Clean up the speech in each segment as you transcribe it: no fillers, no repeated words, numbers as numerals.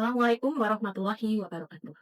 Assalamualaikum warahmatullahi wabarakatuh.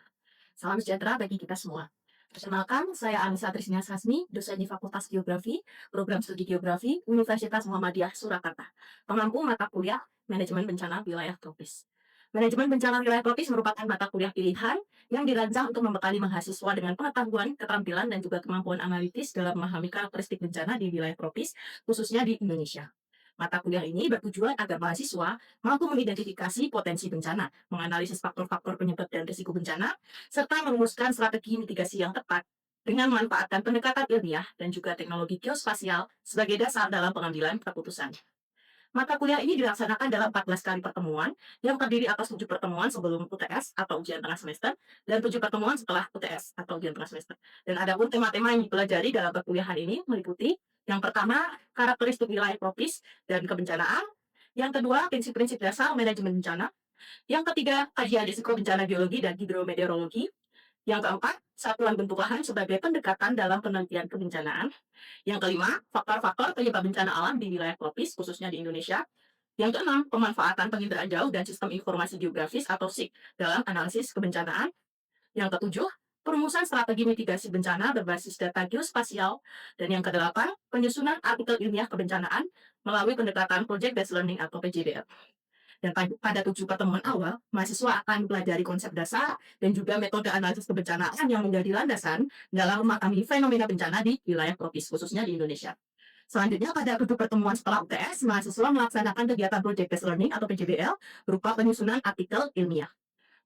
Salam sejahtera bagi kita semua. Perkenalkan, saya Anissa Trisnya Sasmi, dosen di Fakultas Geografi, Program Studi Geografi, Universitas Muhammadiyah Surakarta. Pengampu mata kuliah Manajemen Bencana Wilayah Tropis. Manajemen Bencana Wilayah Tropis merupakan mata kuliah pilihan yang dirancang untuk membekali mahasiswa dengan pengetahuan, keterampilan, dan juga kemampuan analitis dalam memahami karakteristik bencana di wilayah tropis, khususnya di Indonesia. Mata kuliah ini bertujuan agar mahasiswa mampu mengidentifikasi potensi bencana, menganalisis faktor-faktor penyebab dan risiko bencana, serta merumuskan strategi mitigasi yang tepat dengan memanfaatkan pendekatan ilmiah dan juga teknologi geospasial sebagai dasar dalam pengambilan keputusan. Mata kuliah ini dilaksanakan dalam 14 kali pertemuan yang terdiri atas 7 pertemuan sebelum UTS atau ujian tengah semester dan 7 pertemuan setelah UTS atau ujian tengah semester. Dan ada pun tema-tema yang dipelajari dalam perkuliahan ini meliputi yang pertama, karakteristik wilayah tropis dan kebencanaan. Yang kedua, prinsip-prinsip dasar manajemen bencana. Yang ketiga, kajian risiko bencana geologi dan hidrometeorologi. Yang keempat, satuan bentuk lahan sebagai pendekatan dalam penelitian kebencanaan. Yang kelima, faktor-faktor penyebab bencana alam di wilayah tropis, khususnya di Indonesia. Yang keenam, pemanfaatan penginderaan jauh dan sistem informasi geografis atau SIG dalam analisis kebencanaan. Yang ketujuh, perumusan strategi mitigasi bencana berbasis data geospasial. Dan yang kedelapan, penyusunan artikel ilmiah kebencanaan melalui pendekatan Project Based Learning atau PJBL. Dan pada 7 pertemuan awal, mahasiswa akan mempelajari konsep dasar dan juga metode analisis kebencanaan yang menjadi landasan dalam memahami fenomena bencana di wilayah tropis, khususnya di Indonesia. Selanjutnya, pada 7 pertemuan setelah UTS, mahasiswa melaksanakan kegiatan Project Based Learning atau PJBL berupa penyusunan artikel ilmiah.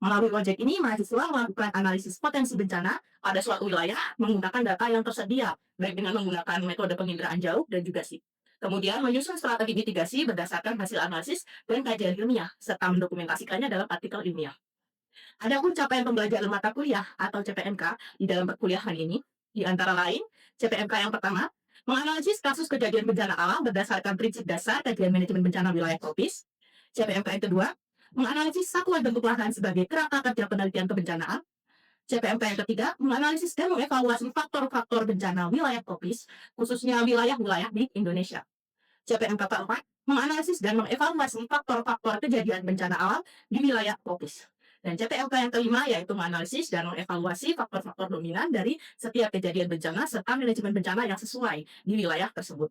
Melalui proyek ini, mahasiswa melakukan analisis potensi bencana pada suatu wilayah menggunakan data yang tersedia, baik dengan menggunakan metode penginderaan jauh dan juga SIG. Kemudian menyusun strategi mitigasi berdasarkan hasil analisis dan kajian ilmiah, serta mendokumentasikannya dalam artikel ilmiah. Adapun capaian pembelajaran mata kuliah atau CPMK di dalam perkuliahan ini, di antara lain, CPMK yang pertama, menganalisis kasus kejadian bencana alam berdasarkan prinsip dasar kajian manajemen bencana wilayah tropis. CPMK yang kedua, menganalisis satuan bentuk lahan sebagai kerangka kerja penelitian kebencanaan. CPMK yang ketiga, menganalisis dan mengevaluasi faktor-faktor bencana wilayah tropis, khususnya wilayah-wilayah di Indonesia. CPMK keempat, menganalisis dan mengevaluasi faktor-faktor kejadian bencana alam di wilayah tropis. Dan CPMK yang kelima yaitu menganalisis dan mengevaluasi faktor-faktor dominan dari setiap kejadian bencana serta manajemen bencana yang sesuai di wilayah tersebut.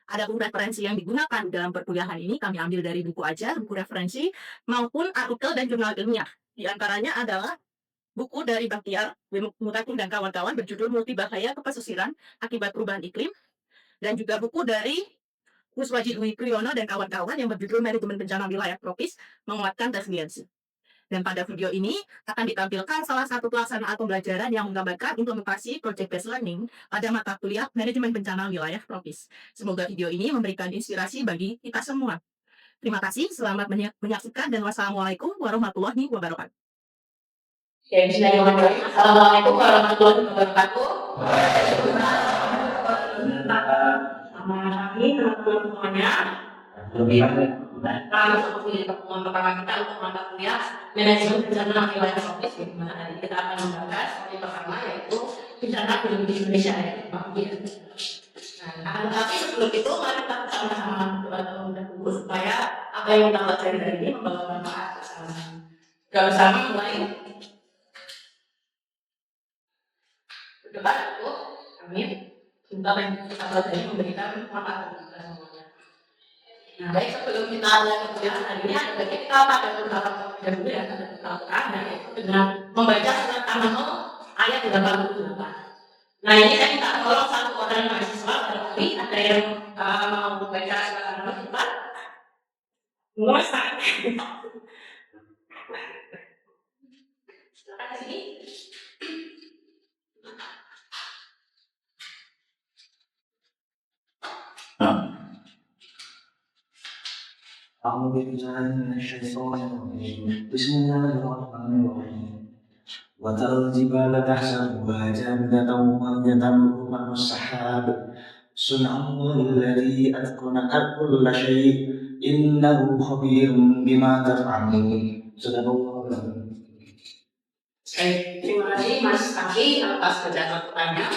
Adapun referensi yang digunakan dalam perkuliahan ini kami ambil dari buku ajar, buku referensi, maupun artikel dan jurnal ilmiah. Di antaranya adalah buku dari Bakhtiar, Mutakin dan kawan-kawan berjudul Multibahaya Kepesisiran Akibat Perubahan Iklim, dan juga buku dari Kuswaji Dwi Priyono dan kawan-kawan yang berjudul Manajemen Bencana Wilayah Tropis Menguatkan Resiliensi. Dan pada video ini akan ditampilkan salah satu pelaksanaan pembelajaran yang menggambarkan implementasi Project Based Learning pada mata kuliah Manajemen Bencana Wilayah Tropis. Semoga video ini memberikan inspirasi bagi kita semua. Terima kasih, selamat menyaksikan dan wassalamualaikum warahmatullahi wabarakatuh. Ya, bismillahirrahmanirrahim. Assalamualaikum warahmatullahi wabarakatuh. Selamat pagi teman-teman semuanya. Seperti pertemuan pertama kita untuk mata kuliah manajemen bencana wilayah tropis, di mana tadi kita akan membahas topik pertama yaitu bencana di Indonesia ya. Nah, tapi sebelum itu mari kita sama-sama dulu supaya apa yang kita pelajari hari ini membawa manfaat bersama. Gak bersama mulai berdoa dulu, amin. Semoga yang kita pelajari memberikan manfaat bagi kita semuanya. Nah, baik sebelum kita mulai pembelajaran hari ini, ada baiknya kita pada beberapa dahulu yang akan kita lakukan, yaitu dengan membaca surat An-Nahl ayat 88. Nah, ini saya minta tolong satu orang mahasiswa barangkali ada yang mau membaca surat An-Nahl cepat. Mulai Silakan ke sini. أعوذ بالله من الشيطان الرجيم بسم الله الرحمن الرحيم وترى الجبال تحسبها جامدة وهي تمر مر السحاب صنع الله الذي أتقن كل شيء إنه خبير بما تفعلون صدق الله العظيم. Terima kasih Mas Aki atas penjelasannya.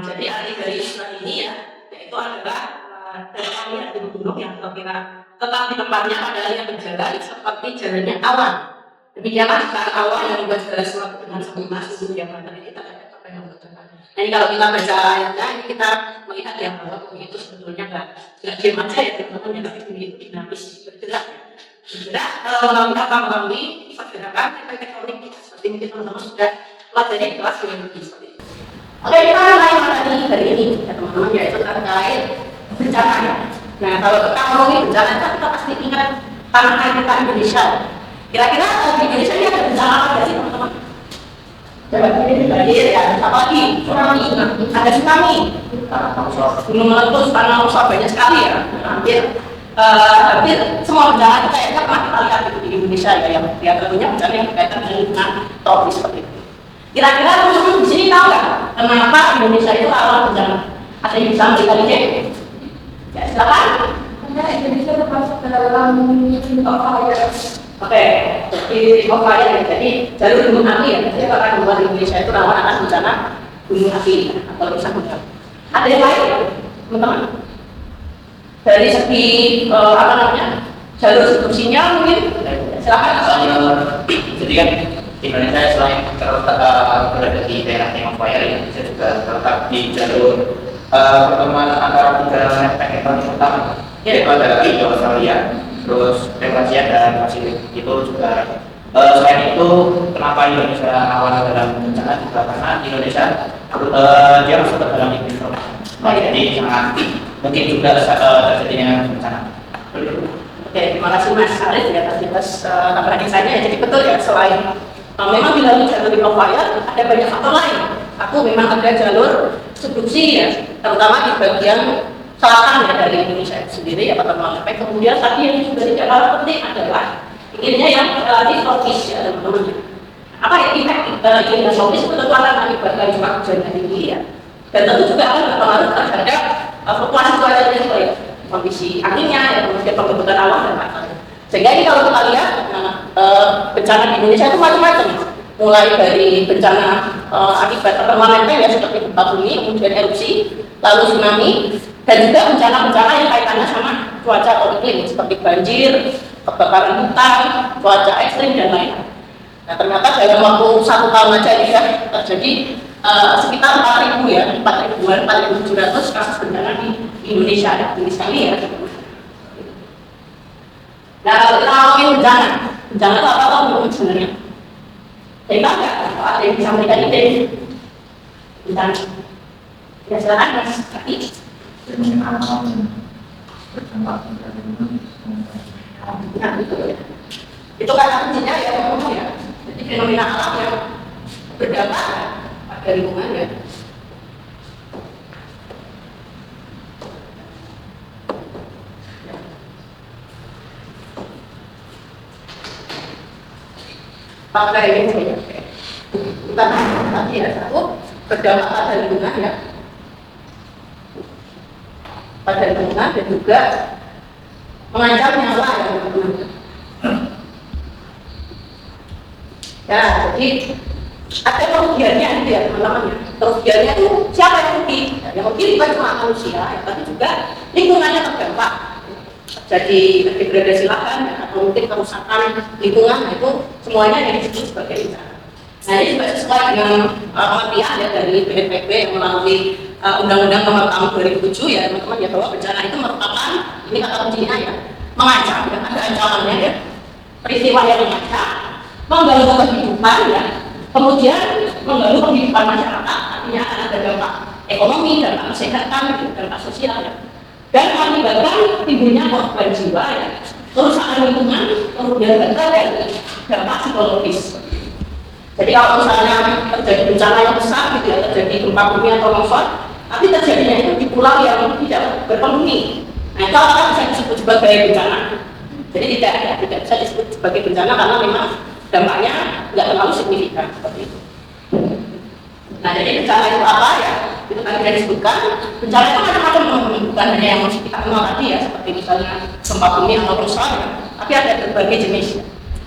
Jadi arti dari surat ini ya, yaitu adalah ayat di buku gunung yang kira tetap di tempatnya padahal yang berjalan seperti jalannya awan. Demikianlah saat awan yang membuat segala sesuatu dengan sempurna seluruh yang mana ini kita dapat apa yang membutuhkan. Nah, ini kalau kita baca ayatnya ini kita melihat yang bahwa bumi itu sebetulnya nggak diam aja ya teman-teman ya, tapi bumi itu dinamis bergerak. Bergerak melalui pergerakan tektonik seperti mungkin teman-teman sudah pelajari di kelas biologi seperti itu. Oke, kita mulai materi hari ini ya teman-teman, yaitu terkait bencana ya. Nah, kalau kita ngomongin bencana itu kita pasti ingat tanah air kita Indonesia. Kira-kira di Indonesia ini ada bencana apa nggak sih teman-teman? Coba ini banjir ya, apa lagi? Tsunami, ada tsunami, gunung meletus, tanah longsor banyak sekali ya. Hampir semua bencana itu kayaknya pernah kita lihat di Indonesia ya, yang tentunya bencana yang berkaitan dengan tropis seperti itu. Kira-kira teman-teman di sini tahu nggak kenapa Indonesia itu rawan bencana? Ada yang bisa memberikan ide? Ya silakan. Karena Indonesia termasuk dalam top fire. Oke, jadi top fire ya. Jadi jalur gunung api ya. Jadi akan membuat Indonesia itu rawan akan bencana gunung api atau rusak gunung. Ada yang lain ya, teman-teman? Dari segi apa namanya jalur subduksinya mungkin silakan. Jadi kan Indonesia selain berada di daerah yang fire, Indonesia juga terletak di jalur pertemuan antara tiga tektonik utama, yaitu ada Indo Australia, terus Eurasia dan Pasifik. Itu juga selain itu kenapa Indonesia rawan dalam bencana juga karena Indonesia dia masuk ke dalam iklim tropis. Jadi sangat mungkin juga terjadinya bencana. Oke, terima kasih Mas Arif ya atas keperhatiannya ya. Jadi betul ya, selain memang di dalam jalur ring of fire ada banyak faktor lain. Aku memang ada jalur subduksi ya, terutama di bagian selatan ya dari Indonesia itu sendiri ya pertemuan efek. Kemudian tadi yang juga tidak kalah penting adalah iklimnya yang relatif tropis ya teman-teman. Apa ya efek iklim tropis itu tentu akan mengakibatkan curah hujan yang tinggi ya. Dan tentu juga akan berpengaruh terhadap fluktuasi cuacanya juga ya, kondisi anginnya ya, kemudian pembentukan awan dan lain-lain. Sehingga ini kalau kita lihat bencana di Indonesia itu macam-macam, mulai dari bencana akibat pertemuan lempeng ya seperti gempa bumi, kemudian erupsi, lalu tsunami, dan juga bencana-bencana yang kaitannya sama cuaca atau iklim seperti banjir, kebakaran hutan, cuaca ekstrim dan lain-lain. Nah ternyata dalam waktu 1 tahun aja ini ya terjadi sekitar 4.000 ya, 4.700 kasus bencana di Indonesia ya, tinggi sekali ya. Nah, kalau kita ngomongin bencana itu apa sebenarnya? Kita nggak ada yang bisa memberikan ide bencana. Ya silakan Mas Kaki. Nah, itu kata kuncinya ya teman-teman ya. Jadi fenomena alam yang berdampak pada lingkungan ya. Pakai ini saja. Kita tadi ya satu berdampak pada lingkungan ya, pada lingkungan dan juga mengancam nyawa ya teman-teman. Ya, jadi ada kerugiannya itu ya teman-teman ya. Kerugiannya itu siapa yang rugi? Yang rugi bukan cuma manusia ya, tapi juga lingkungannya terdampak. Jadi degradasi lahan ya, atau mungkin kerusakan lingkungan, nah itu semuanya yang disebut sebagai bencana. Nah ini juga sesuai dengan pengertian ya dari BNPB yang melalui Undang-Undang Nomor Tahun 2007 ya teman-teman ya, bahwa bencana itu merupakan, ini kata kuncinya ya, mengancam ya, ada ancamannya ya, peristiwa yang mengancam, mengganggu kehidupan ya, kemudian mengganggu kehidupan masyarakat, artinya ada dampak ekonomi, dampak kesehatan, dampak sosial ya, dan mengakibatkan timbulnya korban jiwa ya, kerusakan lingkungan, kemudian juga dari dampak psikologis. Jadi kalau misalnya terjadi bencana yang besar gitu ya, terjadi gempa bumi atau longsor, tapi terjadinya itu di pulau yang tidak berpenghuni, nah itu apakah bisa disebut sebagai bencana? Jadi tidak bisa disebut sebagai bencana karena memang dampaknya tidak terlalu signifikan seperti itu. Nah jadi bencana itu apa ya? Itu tadi sudah disebutkan. Bencana itu macam-macam, bukan hanya yang kita kenal tadi ya, seperti misalnya gempa bumi atau longsor ya, tapi ada berbagai jenis ya.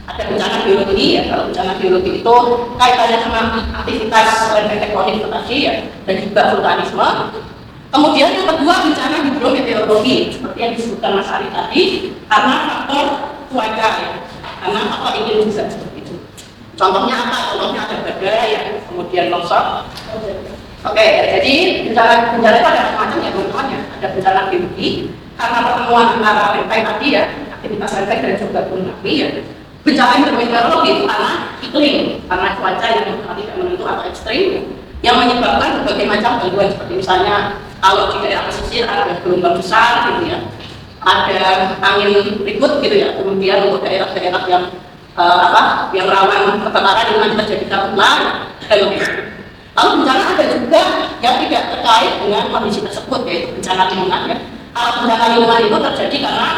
Ada bencana biologi ya, kalau bencana biologi itu kaitannya sama aktivitas lempeng tektonik tadi ya, dan juga vulkanisme. Kemudian yang kedua bencana hidrometeorologi seperti yang disebutkan Mas Ari tadi, karena faktor cuaca ya, karena faktor iklim juga seperti itu. Contohnya apa? Contohnya ada badai ya, kemudian longsor. Oke, jadi bencana itu ada macam ya teman-teman ya. Ada bencana geologi karena pertemuan antara lempeng tadi ya, aktivitas lempeng dan juga gunung api ya. Bencana hidrometeorologi itu karena iklim, karena cuaca yang tidak menentu atau ekstrim yang menyebabkan berbagai macam gangguan seperti misalnya kalau di daerah pesisir ada gelombang besar gitu ya, ada angin ribut gitu ya, kemudian untuk daerah-daerah yang yang rawan kebakaran yang nanti terjadi karhutlah dan lalu bencana ada juga yang tidak terkait dengan kondisi tersebut yaitu bencana lingkungan ya. Kalau bencana lingkungan itu terjadi karena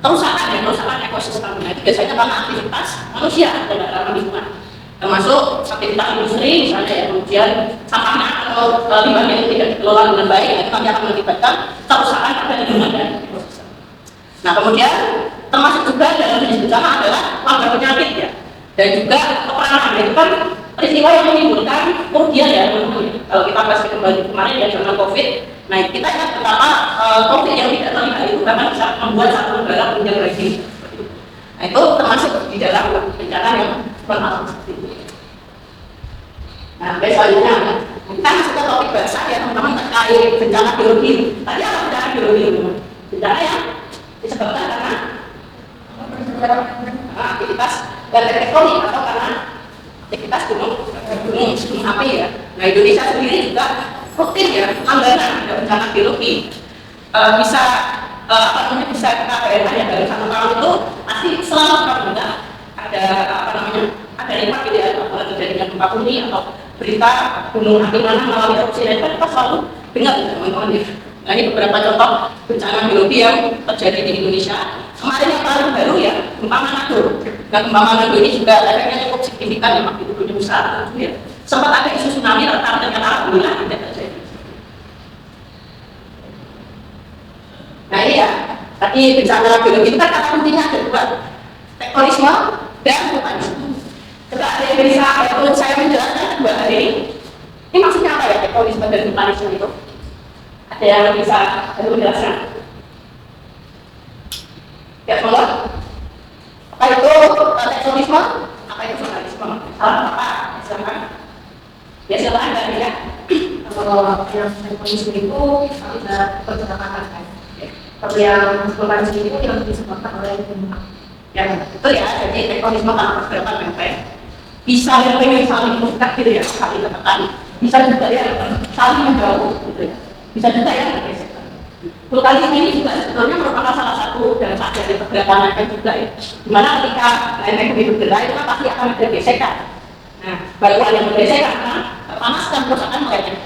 kerusakan ekosistem, nah, itu biasanya karena aktivitas manusia dalam lingkungan, termasuk aktivitas industri misalnya ya, kemudian sampahnya atau limbah yang tidak dikelola dengan baik, itu nanti akan mengakibatkan kerusakan pada lingkungan dan ekosistem. Nah kemudian termasuk juga dalam jenis bencana adalah wabah penyakit ya, dan juga peperangan itu kan peristiwa yang menimbulkan kerugian ya teman-teman. Kalau kita bahas kembali kemarin ya zaman COVID, nah kita ingat betapa COVID yang tidak terlihat itu bahkan bisa membuat satu negara menjadi lagi. Nah itu termasuk di dalam bencana yang berlaku seperti itu. Nah selanjutnya kita masuk ke topik bahasa ya teman-teman terkait bencana geologi. Tadi apa bencana geologi teman-teman? Bencana yang disebabkan karena aktivitas dan tektonik atau karena aktivitas gunung api ya. Nah Indonesia sendiri juga rutin ya langganan ada bencana geologi. Bisa bisa kita bayangkan ya dalam satu tahun itu pasti selalu ada ada impact gitu ya, apalagi terjadinya gempa bumi atau berita gunung api mana mengalami erupsi dan kita selalu dengar teman-teman ya. Nah ini beberapa contoh bencana geologi yang terjadi di Indonesia. Kemarin yang paling baru ya gempa Manado. Nah gempa Manado ini juga efeknya cukup signifikan ya, magnitudonya besar ya. Sempat ada isu tsunami tetapi ternyata alhamdulillah tidak terjadi. Nah ini ya, tadi bencana geologi itu kan kata kuncinya ada dua, tektonisme dan vulkanisme. Coba ada yang bisa untuk saya menjelaskan dua hal ini. Ini maksudnya apa ya tektonisme dan vulkanisme itu? Ada yang bisa menjelaskan? Ya, semoga. Apa itu tektonisme? Apa itu vulkanisme? Apa? Silakan. Ya silakan Mbak Ria. Kalau yang tektonisme itu ada pergerakan kan. Kalau yang vulkanisme itu yang disebabkan oleh gunung. Ya betul ya. Jadi tektonisme karena pergerakan lempeng. Bisa lempeng yang saling mengikat gitu ya, saling tertekan. Bisa juga ya saling menjauh gitu ya. Bisa juga ya. Vulkanisme ini juga sebetulnya merupakan salah satu dampak dari pergerakan lempeng juga ya. Dimana ketika lempeng itu bergerak itu kan pasti akan ada gesekan. Nah, batuan yang bergesekan karena terpanaskan kerusakan meleleh.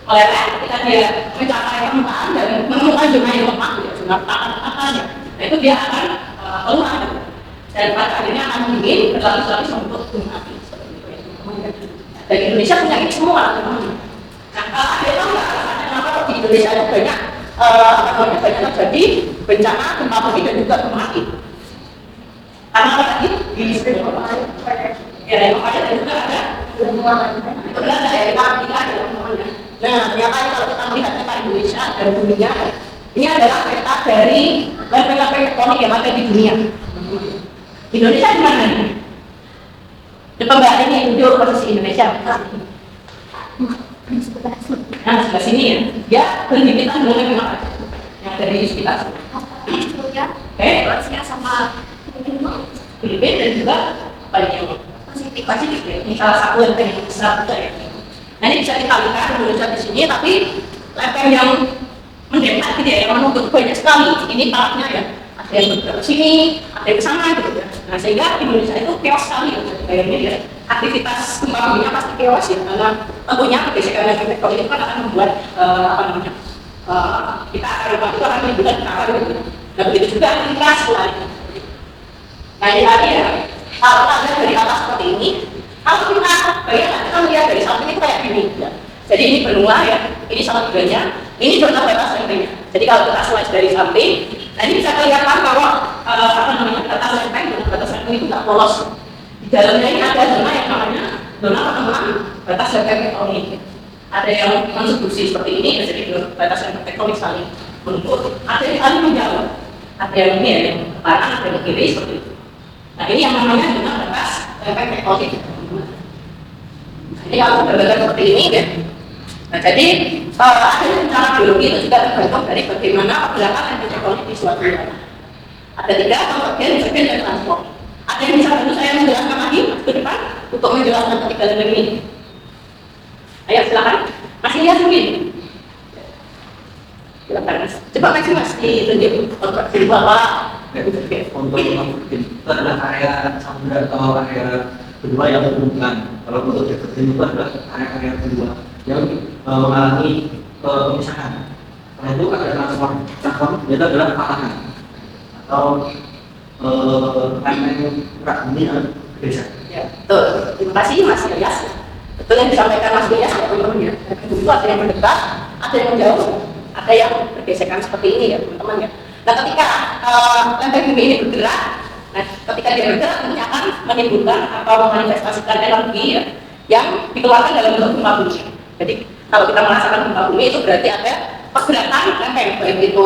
Meleleh ketika dia mencapai permukaan dan menemukan zona yang lemah, ya, zona tahannya. Nah itu dia akan keluar dan pada akhirnya akan dingin berlapis-lapis membentuk gunung api. Dan Indonesia punya ini semua teman-teman. Nah, akhirnya kenapa di Indonesia ada banyak terjadi bencana gempa bumi dan juga gunung api. Karena apa tadi? Di ya, yang ada dan juga ada itu adalah daerah kita ada teman-teman. Nah, ternyata kalau kita melihat peta Indonesia dan dunia, ini adalah peta dari lempeng-lempeng tektonik yang ada di dunia. Indonesia di mana nih? Coba Mbak ini tunjuk posisi Indonesia. Nah, sebelah sini ya. Dia berhimpitan dengan lempeng apa? Yang dari sekitar. Oke, Rusia sama Filipina dan juga Palembang. Pasifik ya. Ini salah satu lempeng yang besar juga ya. Nah ini bisa kita lihat Indonesia di sini, tapi lempeng yang mendekat gitu ya, yang menuntut banyak sekali. Ini parahnya ya. Ada yang bergerak ke sini, ada yang ke sana gitu ya. Nah sehingga Indonesia itu chaos sekali ya. Kayaknya ya. Aktivitas gempa buminya pasti chaos ya, karena tentunya gesekan lempeng tektonik itu kan akan membuat kita akan menimbulkan kekacauan gitu. Nah begitu juga aktivitas lain. Nah ini tadi ya, kalau kita lihat dari atas seperti ini, kalau kita bayangkan, kita melihat dari samping itu kayak gini ya. Jadi ini benua ya, ini samudranya, ini zona batas lempengnya. Jadi kalau kita slice dari samping, nah ini bisa kelihatan bahwa batas lempeng, batas lempeng itu nggak polos. Di dalamnya ini ada zona yang namanya zona pertemuan batas lempeng tektonik. ada yang konsumsi seperti ini, jadi batas yang tektonik saling menuntut, ada yang saling menjauh, ada yang ini yang kanan, ada yang kiri seperti itu. Nah ini yang namanya dengan batas tektonik. Jadi kalau berbagai seperti ini ya. Nah jadi ada cara biologi itu juga tergantung dari bagaimana pergerakan tektonik di suatu wilayah. Ada 3 bagian dan transport. Ada yang bisa bantu saya menjelaskan lagi ke depan untuk menjelaskan ketiga level ini. Ayo silakan. Masih lihat mungkin? Silakan mas. Coba mas ditunjuk di bawah. Untuk itu adalah area samudra atau area kedua yang menghubungkan. Kalau untuk dekat itu adalah area kedua yang mengalami pemisahan. Karena itu ada transform itu adalah patahan atau timeline gerak bumi yang berbeda. Ya, betul. Terima kasih Mas Ilyas. Betul yang disampaikan Mas Ilyas ya teman-teman ya. Itu ada yang mendekat, ada yang menjauh, ada yang bergesekan seperti ini ya teman-teman ya. Nah ketika lempeng bumi ini bergerak, nah ketika dia bergerak tentunya akan menimbulkan atau memanifestasikan energi ya, yang dikeluarkan dalam bentuk gempa bumi. Jadi kalau kita merasakan gempa bumi itu berarti ada pergerakan lempeng, baik itu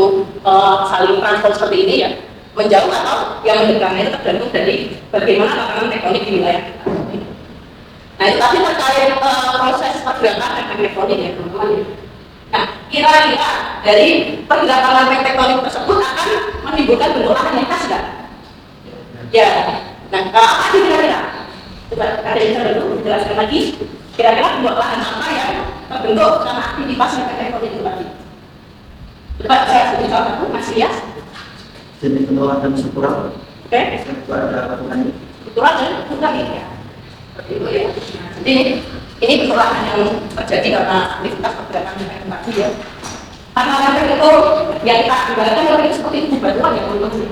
saling transport seperti ini ya, menjauh atau yang mendekatnya itu tergantung dari bagaimana tatanan tektonik di wilayah. Nah itu tadi terkait proses pergerakan lempeng tektonik ya teman-teman. Nah kira-kira dari pergerakan lempeng tektonik tersebut akan menimbulkan bentuk lahan yang khas nggak? Ya. Nah apa sih kira-kira? Coba ada yang bisa dulu menjelaskan lagi. Kira-kira bentuk lahan apa yang terbentuk karena aktivitas lempeng tektonik itu tadi? Coba saya sebut salah satu, Mas Ilyas. Jenis penolakan dan struktural. Oke. Itu ada batuan. Struktural dan struktural ya. Seperti itu ya. Jadi ini persoalan yang terjadi karena aktivitas pergerakan lempeng tadi ya. Karena lempeng itu yang kita ibaratkan lempeng seperti itu batuan ya teman-teman.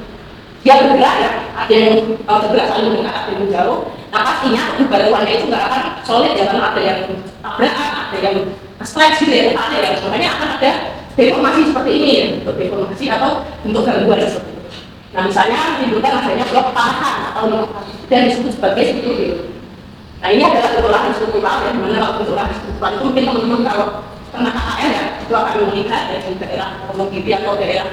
Dia bergerak ya, ada yang bergerak saling mendekat, ada yang jauh. Nah pastinya batuannya itu nggak akan solid ya, karena ada yang tabrakan, ada yang stretch gitu ya, ada yang sebenarnya akan ada deformasi seperti ini ya, bentuk deformasi atau bentuk gangguan seperti itu. Nah misalnya menimbulkan adanya blok patahan atau dan disebut sebagai struktur. Nah ini adalah bentuk lahan struktural ya, dimana kalau bentuk lahan struktural itu mungkin teman-teman kalau pernah KKN ya, itu akan melihat dari daerah Wonogiri atau daerah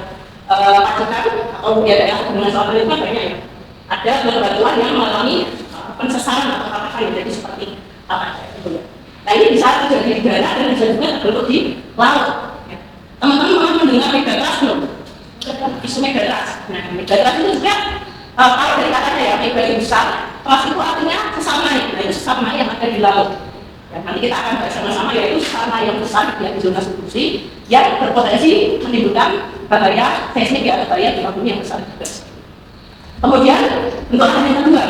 Pacitan atau daerah hubungan soal itu banyak ya. Ada batuan yang mengalami pensesaran atau patahan jadi seperti apa itu ya. Nah ini bisa terjadi di darat dan bisa juga terbentuk di laut. Teman-teman mendengar megatrust belum? Isu megatrust. Nah, megatrust itu juga kalau dari katanya ya, mega itu besar, trust itu artinya sesamai. Nah, itu sesamai yang ada di laut. Ya, nanti kita akan bahas sama-sama yaitu sesamai yang besar di zona subduksi yang berpotensi menimbulkan bahaya seismik ya, bahaya gempa bumi yang besar juga. Kemudian bentuk lahan yang kedua,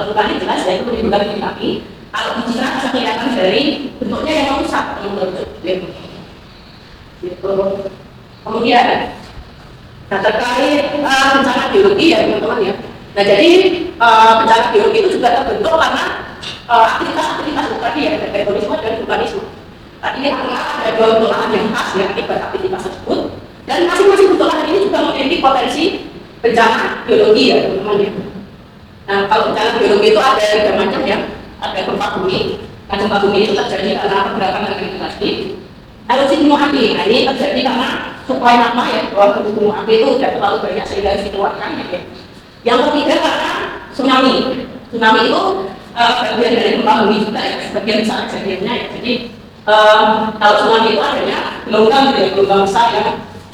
vulkanik jelas yaitu menimbulkan titik api. Kalau dicitra bisa kelihatan dari bentuknya yang rusak, teman-teman. Gitu. Kemudian terkait bencana biologi ya teman-teman ya. Nah jadi bencana biologi itu juga terbentuk karena aktivitas tadi ya, tektonisme dan vulkanisme. Tadi ini karena ada dua bentuk lahan yang khas yang akibat aktivitas tersebut dan masing-masing bentuk lahan ini juga memiliki potensi bencana biologi ya teman-teman ya. Nah kalau bencana biologi itu ada tiga macam ya, ada gempa bumi. Nah gempa bumi itu terjadi karena pergerakan lempeng tadi. Erupsi gunung api, nah ini terjadi karena suplai magma ya, bahwa gunung api itu tidak terlalu banyak sehingga harus dikeluarkan ya. Yang ketiga karena tsunami. Tsunami itu bagian dari gempa bumi juga ya, bagian besar kejadiannya ya. Jadi kalau tsunami itu adanya gelombang besar yang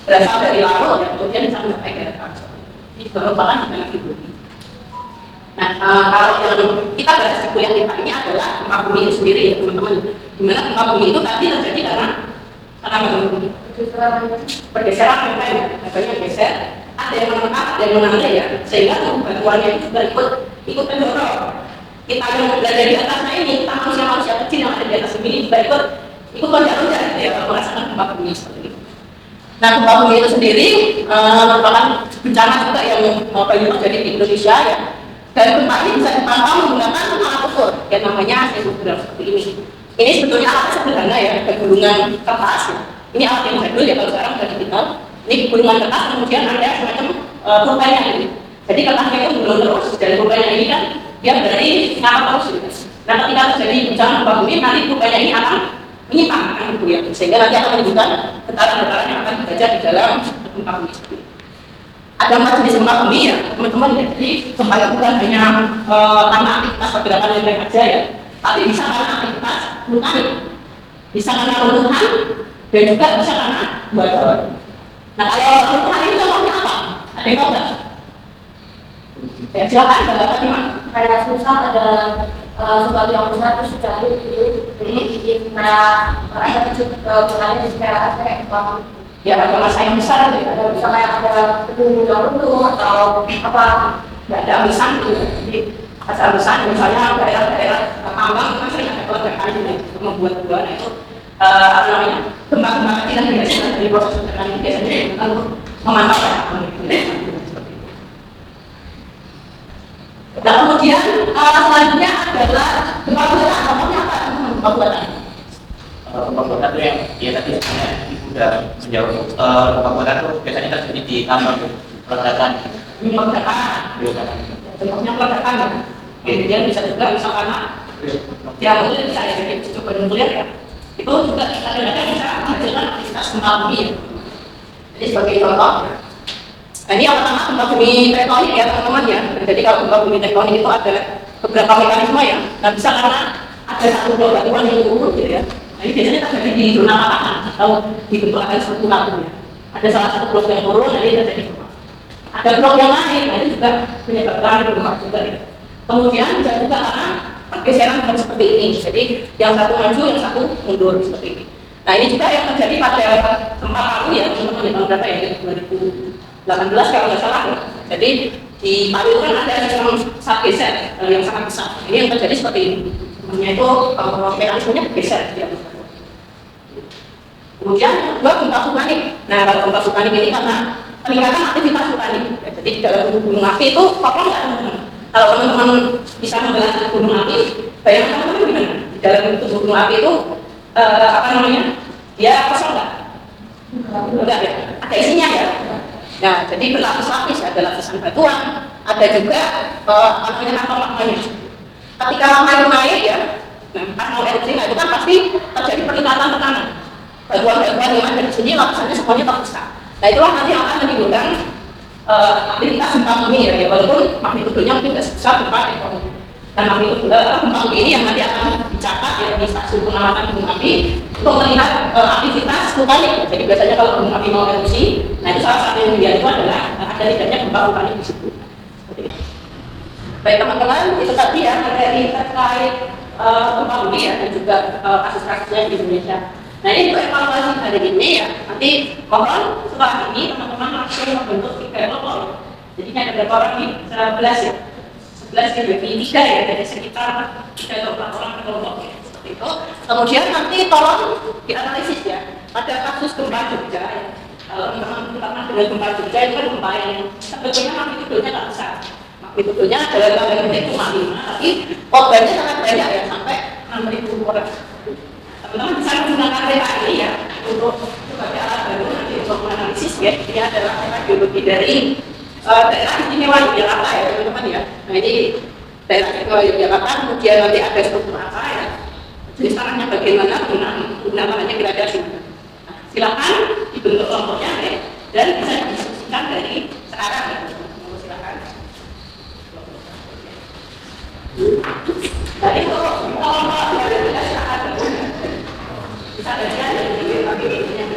berasal dari laut ya, kemudian bisa mencapai ke atas. Ini juga merupakan bencana biologi. Nah kalau yang kita bahas di kuliah kita ini adalah gempa bumi itu sendiri ya teman-teman. Dimana gempa bumi itu tadi terjadi karena pergeseran lempeng geser, ada yang menekan, ada yang menanjak ya, sehingga batuannya itu juga ikut mendorong. Kita yang berada di atasnya ini, kita manusia kecil yang ada di atas ini juga ikut loncat-loncat gitu ya, kalau merasakan gempa bumi seperti itu. Nah gempa bumi itu sendiri merupakan bencana juga yang banyak terjadi di Indonesia ya. Dan gempa ini bisa dipantau menggunakan alat ukur yang namanya seismogram seperti ini. Ini sebetulnya alat sederhana ya, gulungan kertas. Ini alat yang jadul ya, kalau sekarang sudah digital. Ini gulungan kertas, kemudian ada semacam pulpennya ini. Jadi kertasnya itu gulung terus, dan pulpennya ini kan dia berarti ngapa terus gitu. Nah ketika terjadi bencana gempa bumi, nanti pulpennya ini akan menyimpang gitu ya, sehingga nanti akan menimbulkan getaran-getaran yang akan dibaca di dalam gempa bumi. Ada 4 jenis gempa bumi ya teman-teman ya. Jadi gempa itu bukan hanya karena aktivitas pergerakan lempeng aja ya, tapi bisa karena aktivitas vulkanik, bisa karena runtuhan, dan juga bisa karena batuan. Nah kalau runtuhan ini contohnya apa? Ada yang tahu nggak? Ya silakan Mbak Fatimah. Kayak susah ada sesuatu yang besar terus jatuh gitu, jadi kayak ada kecil benarnya juga kayak bang. Ya ada masa yang besar gitu ya. Ada bisa kayak ada gedung yang runtuh atau apa. Nggak ada ambesan gitu. Jadi ada ambesan misalnya daerah-daerah tambang kan sering ada ledakan gitu untuk membuat buah. Nah itu apa namanya gempa-gempa kecil yang biasanya dari proses ledakan ini biasanya digunakan untuk memantau ya. Nah kemudian selanjutnya adalah gempa buatan. Contohnya apa gempa buatan? Gempa buatan itu yang ya tadi sebenarnya ibu udah menjawab. Gempa buatan itu biasanya terjadi di tambang, ledakan. Contohnya peledakan ya. Kemudian bisa juga misalkan ya mungkin bisa ya coba nuklir ya. Itu juga kadang-kadang bisa menghasilkan aktivitas gempa bumi ya. Jadi sebagai contoh. Nah ini yang pertama gempa bumi tektonik ya teman-teman ya. Jadi kalau gempa bumi tektonik itu ada beberapa mekanisme ya. Nah bisa karena ada satu blok batuan yang turun gitu ya. Nah ini biasanya terjadi di zona patahan atau di bentuk akan seperti batu ya. Ada salah satu blok yang turun, jadi terjadi gempa. Ada blok yang lain, nah itu juga menyebabkan gempa juga ya. Kemudian bisa juga karena pergeseran seperti ini. Jadi yang satu maju, yang satu mundur seperti ini. Nah ini juga yang terjadi pada gempa Palu ya, teman-teman di tahun berapa ya? 2018 kalau nggak salah ya. Jadi di Palu kan ada sistem sat geser yang sangat besar. Ini yang terjadi seperti ini. Namanya itu mekanismenya bergeser. Kemudian dua gempa vulkanik. Nah kalau gempa vulkanik ini karena peningkatan aktivitas vulkanik. Jadi di dalam gunung api itu kokoh nggak teman-teman? Kalau teman-teman bisa menjelaskan gunung api, bayangkan teman-teman gimana? Di dalam gunung api itu apa namanya? Dia kosong nggak? Enggak ya. Ada isinya ya. Nah, jadi berlapis-lapis, ada lapisan batuan, ada juga magmanya. Ketika lama itu naik ya, nah pas mau erupsi, nah itu kan pasti terjadi peningkatan tekanan. Batuan-batuan yang ada di sini lapisannya semuanya terpecah. Nah itulah nanti yang akan menimbulkan aktivitas gempa bumi ya, walaupun magnitudenya mungkin tidak sebesar gempa tektonik. Dan magnitudo gempa bumi ini yang nanti akan dicatat ya di stasiun pengamatan gunung api untuk melihat aktivitas vulkanik. Jadi biasanya kalau gunung api mau erupsi, nah itu salah satu yang dilihat itu adalah ada tidaknya gempa vulkanik di situ. Baik teman-teman, itu tadi ya materi terkait gempa bumi ya dan juga kasus-kasusnya di Indonesia. Nah ini untuk evaluasi hari ini ya, nanti mohon setelah ini teman-teman langsung membentuk 3 kelompok. Jadi ada berapa orang nih? 11 ya. 11 yang bagi 3 ya, dari sekitar 3 atau 4 orang per kelompok ya. Seperti itu. Kemudian nanti tolong dianalisis ya, pada kasus gempa Jogja ya. Teman-teman pernah dengan gempa Jogja itu kan gempa yang sebetulnya magnitudenya tak besar. Magnitudenya adalah itu 5, tapi korbannya sangat banyak ya, sampai 6.000 orang. Teman-teman bisa menggunakan peta ini ya untuk sebagai alat baru nanti untuk menganalisis ya. Ini adalah peta geologi dari daerah istimewa Yogyakarta ya teman-teman ya. Nah ini daerah istimewa Yogyakarta, kemudian nanti ada struktur apa ya, jenis tanahnya bagaimana, gunakannya kira-kira gimana. Nah, silakan dibentuk kelompoknya ya, dan bisa didiskusikan dari sekarang ya. Silakan. Nah itu kelompok yang ada silakan bisa baca dari ini.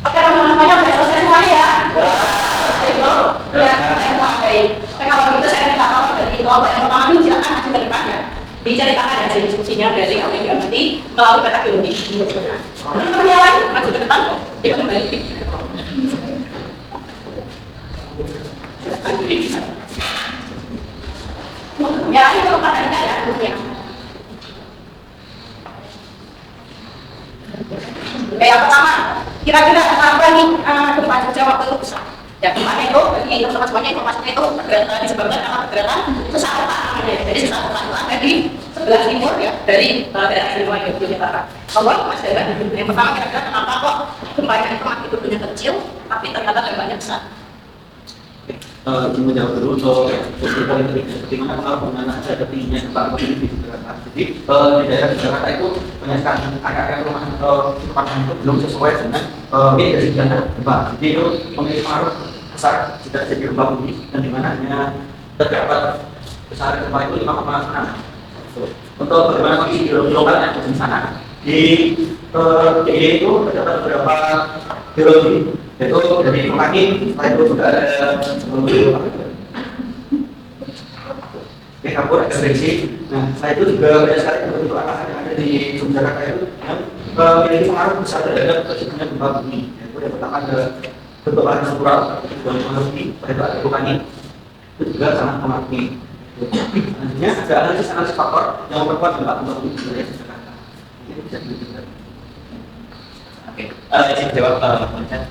Oke teman-teman, udah selesai semua ya? Ya, saya pakai. Kalau begitu saya minta tolong dari kelompok yang pertama dulu silakan maju ke depan ya. Diceritakan hasil diskusinya dari apa yang nanti melalui peta geologi. Teman-teman yang lain maju ke depan, dia kembali. Ya, ini kalau kata kita ya, Oke, yang pertama, kira-kira apa nih gempa Jogja waktu itu besar? Ya, gempanya itu, bagi teman-teman semuanya informasinya itu disebabkan karena pergerakan sesar otak namanya. Jadi sesar otak itu ada di sebelah timur ya, dari daerah istimewa Yogyakarta. Kalau Mas Dara, yang pertama kira-kira kenapa kok gempanya itu magnitudenya kecil, tapi tapi ternyata dampaknya besar. Ingin menjawab dulu untuk poin berikutnya, seperti mana pengaruh ada tingginya gempa bumi di Jakarta. Jadi di daerah Jakarta itu banyak sekali area rumah tempatan itu belum sesuai dengan dari bencana gempa. Jadi itu memiliki pengaruh besar jika terjadi gempa bumi dan di mana hanya terdapat besar gempa itu 5,6. Untuk bagaimana kondisi geologi lokal yang ada di sana, di DIY itu terdapat beberapa geologi, yaitu dari Mekaki, setelah itu juga ada kapur, ada Gresik. Nah, setelah itu juga banyak sekali bentuk angkasa yang ada di Jakarta itu yang memiliki pengaruh besar terhadap terjadinya gempa bumi. Yaitu yang pertama ada bentuk lahan struktural, itu yang mengaruhi, pada itu ada vulkanik, itu juga sangat mempengaruhi. Nantinya ada analisis faktor yang memperkuat gempa bumi di wilayah Jakarta. Ini bisa dijelaskan. Oke, izin jawab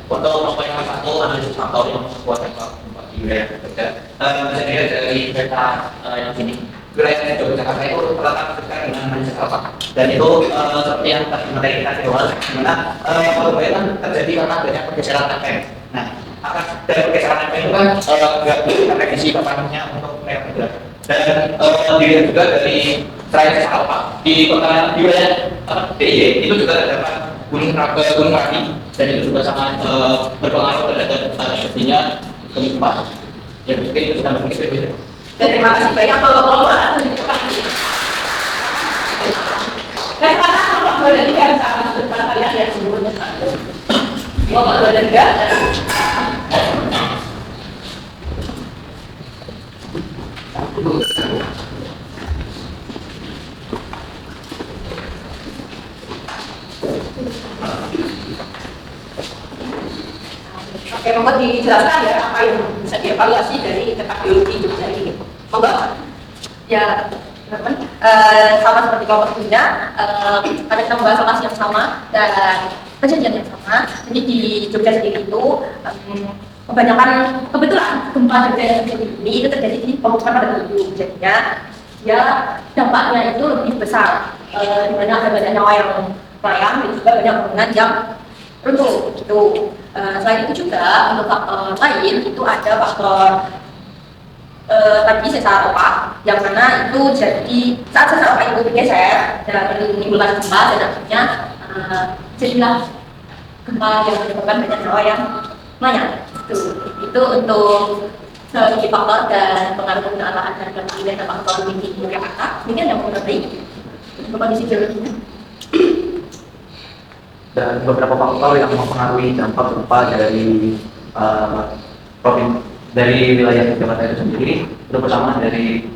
untuk kelompok yang satu analisis faktor yang memperkuat gempa di wilayah Jogja. Bisa dilihat dari peta yang sini. Wilayah Yogyakarta itu terletak dekat dengan Malaysia Selatan, dan itu seperti yang tadi materi kita di awal, di mana perbaikan terjadi karena adanya pergeseran lempeng. Nah, akan dari pergeseran lempeng itu kan nggak bisa prediksi kapannya untuk mereka. Dan dilihat juga dari trayek Alfa di kota di wilayah DIY itu juga terdapat gunung Merapi, dan itu juga sangat berpengaruh terhadap terjadinya gempa. Ya mungkin itu sudah berbeda. Terima kasih banyak kalau ada di depan. Dan karena kalau boleh tidak sama depan kalian yang sebelumnya satu. Mau boleh tidak? Oke, mohon dijelaskan ya apa yang bisa dievaluasi dari peta geologi Jogja ini. Monggo. Ya, teman-teman, sama seperti kelompok sebelumnya, pada kita membahas lokasi yang sama dan kejadian yang sama. Jadi di Jogja sendiri itu kebanyakan kebetulan gempa Jogja yang terjadi ini itu terjadi di pemukiman pada dulu. Jadinya ya dampaknya itu lebih besar, di mana ada banyak nyawa yang melayang dan juga banyak bangunan yang runtuh gitu. Selain itu juga untuk faktor lain itu ada faktor tadi sesar opak, yang mana itu jadi saat sesar opak itu bergeser dan menimbulkan gempa dan akhirnya jadilah gempa yang menyebabkan banyak nyawa yang melayang. Itu untuk segi faktor dan pengaruh penggunaan lahan dan wilayah dan faktor di Yogyakarta. Mungkin yang mengenai kondisi geologinya. Dan beberapa faktor yang mempengaruhi dampak gempa dari dari wilayah Jakarta itu sendiri. Itu pertama dari,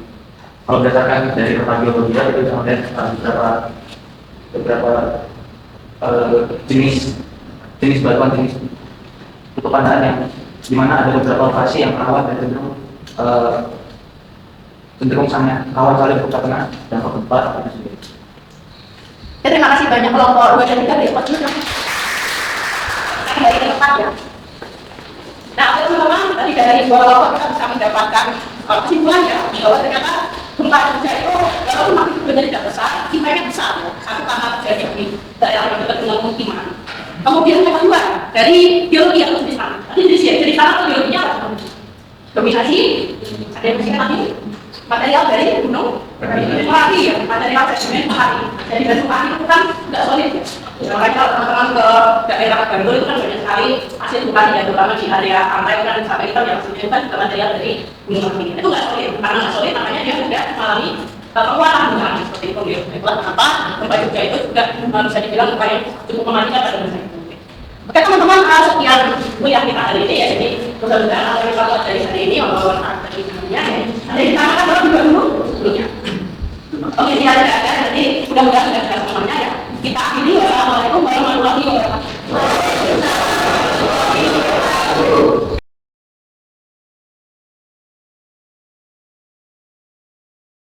kalau berdasarkan dari peta geologi itu bisa melihat beberapa jenis batuan, jenis tutupan yang dimana ada beberapa lokasi yang rawan dan cenderung sangat rawan sekali untuk terkena dampak gempa itu sendiri. Ya, terima kasih banyak kelompok 2 dan 3 dari Pak dari tempat ya. Nah, teman-teman, tadi dari dua kelompok kita bisa mendapatkan kesimpulan ya bahwa ternyata gempa Jogja itu walaupun magnitudenya tidak besar, impactnya besar. Satu karena terjadi di daerah yang dekat dengan pemukiman. Kemudian yang kedua dari geologi yang lebih sana. Tadi dari sana geologinya apa? Dominasi, ada yang tadi material dari gunung Merapi ya, material sedimen Merapi. Jadi batu Merapi itu kan nggak solid ya. Makanya kalau teman-teman ke daerah Bantul itu kan banyak sekali hasil vulkanik ya, terutama di area pantai kan sampai kita yang sedimen kan juga material dari gunung Merapi. Itu nggak solid, karena nggak solid makanya dia sudah mengalami penguatan vulkanik seperti itu. Itulah kenapa gempa Jogja itu juga bisa dibilang gempa yang cukup mematikan pada masa itu. Oke teman-teman, sekian kuliah kita hari ini ya. Jadi mudah-mudahan apa yang kita dari hari ini membawa manfaat bagi